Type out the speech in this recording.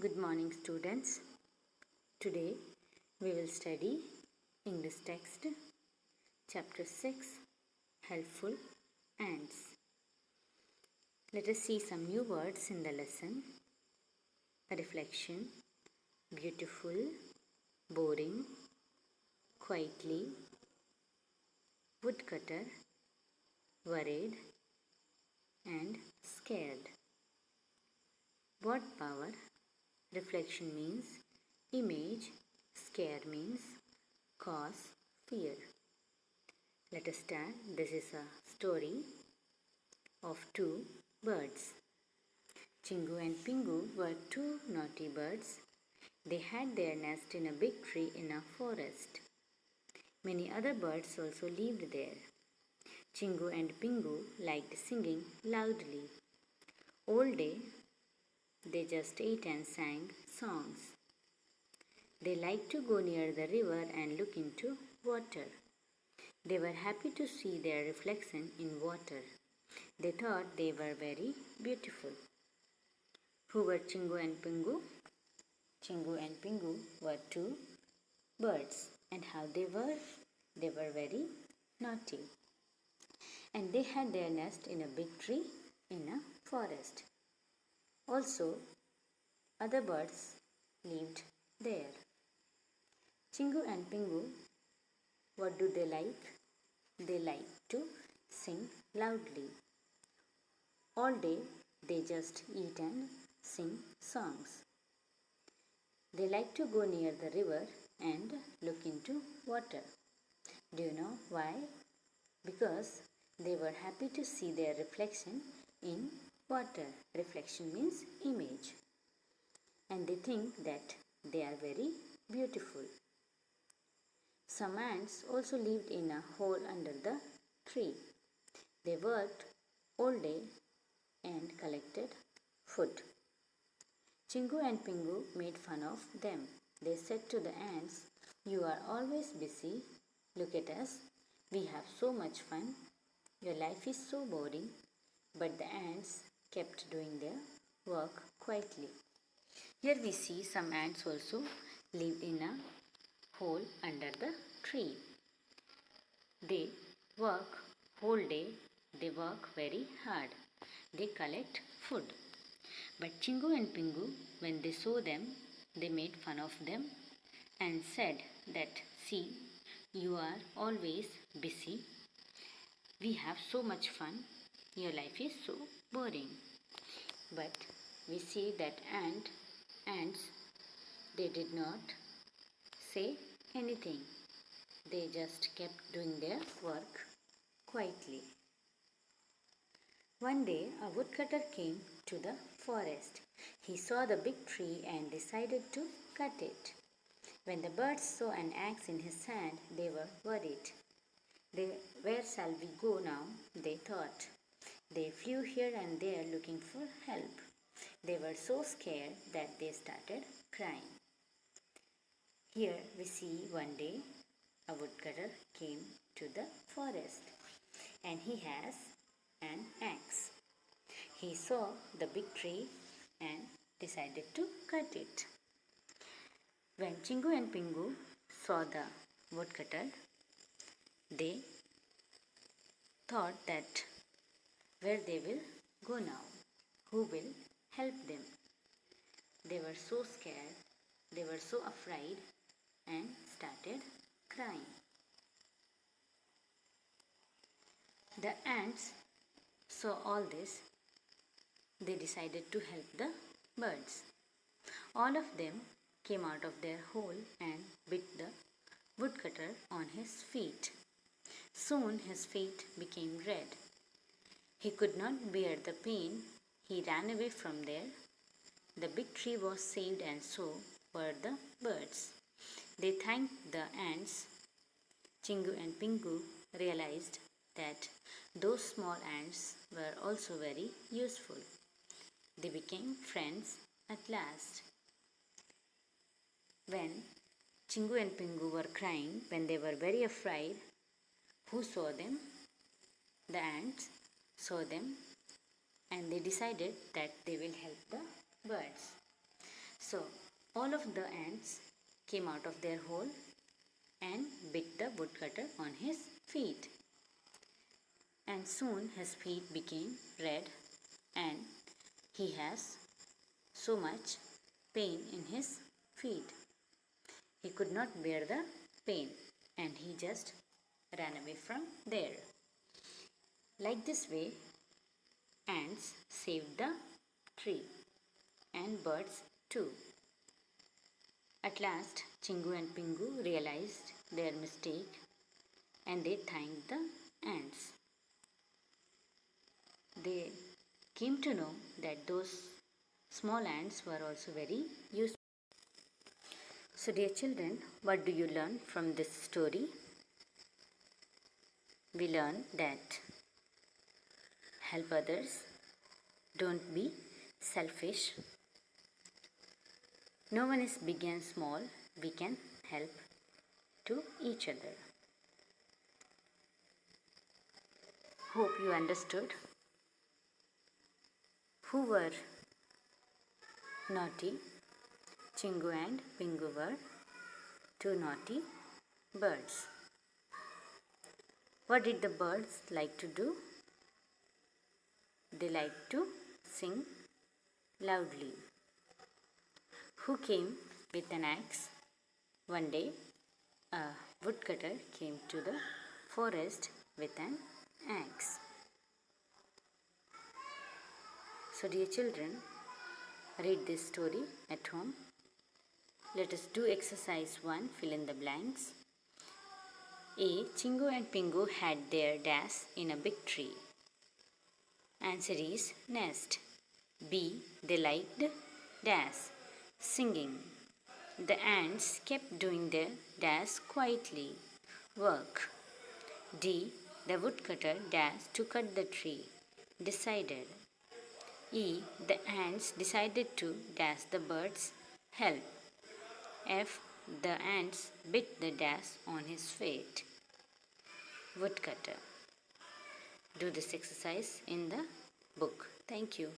Good morning, students. Today we will study English text, Chapter 6, Helpful Ants. Let us see some new words in the lesson. Reflection, beautiful, boring, quietly, woodcutter, worried, and scared. Word power. Reflection means image, scare means cause fear. Let us start. This is a story of two birds. Chingu and Pingu were two naughty birds. They had their nest in a big tree in a forest. Many other birds also lived there. Chingu and Pingu liked singing loudly. All day they just ate and sang songs. They liked to go near the river and look into water. They were happy to see their reflection in water. They thought they were very beautiful. Who were Chingu and Pingu? Chingu and Pingu were two birds. And how they were? They were very naughty. And they had their nest in a big tree in a forest. Also, other birds lived there. Chingu and Pingu, what do they like? They like to sing loudly. All day they just eat and sing songs. They like to go near the river and look into water. Do you know why? Because they were happy to see their reflection in water. Reflection means image. And they think that they are very beautiful. Some ants also lived in a hole under the tree. They worked all day and collected food. Chingu and Pingu made fun of them. They said to the ants, "You are always busy. Look at us. We have so much fun. Your life is so boring." But the ants kept doing their work quietly. Here we see some ants also lived in a hole under the tree. They work whole day. They work very hard. They collect food. But Chingu and Pingu, when they saw them, they made fun of them and said that, "See, you are always busy. We have so much fun. Your life is so boring." But we see that ants, they did not say anything. They just kept doing their work quietly. One day, a woodcutter came to the forest. He saw the big tree and decided to cut it. When the birds saw an axe in his hand, they were worried. "Where shall we go now?" they thought. They flew here and there looking for help. They were so scared that they started crying. Here we see one day a woodcutter came to the forest and he has an axe. He saw the big tree and decided to cut it. When Chingu and Pingu saw the woodcutter, they thought that where they will go now, who will help them. They were so scared, they were so afraid and started crying. The ants saw all this. They decided to help the birds. All of them came out of their hole and bit the woodcutter on his feet. Soon his feet became red. He could not bear the pain. He ran away from there. The big tree was saved and so were the birds. They thanked the ants. Chingu and Pingu realized that those small ants were also very useful. They became friends at last. When Chingu and Pingu were crying, when they were very afraid, who saw them? The ants saw them and they decided that they will help the birds. So All of the ants came out of their hole and bit the woodcutter on his feet. And soon his feet became red and he has so much pain in his feet. He could not bear the pain and he just ran away from there. Like this way, ants saved the tree and birds too. At last, Chingu and Pingu realized their mistake and they thanked the ants. They came to know that those small ants were also very useful. So, dear children, what do you learn from this story? We learn that help others, don't be selfish. No one is big and small, we can help to each other. Hope you understood. Who were naughty? Chingu and Pingu were two naughty birds. What did the birds like to do? They liked to sing loudly. Who came with an axe? One day, a woodcutter came to the forest with an axe. So, dear children, read this story at home. Let us do exercise 1, fill in the blanks. A. Chingu and Pingu had their dash in a big tree. Answer is nest. B. They liked dash, singing. The ants kept doing their dash quietly, work. D. The woodcutter dashed to cut the tree, decided. E. The ants decided to dash the birds, help. F. The ants bit the dash on his feet. Woodcutter. Do this exercise in the book. Thank you.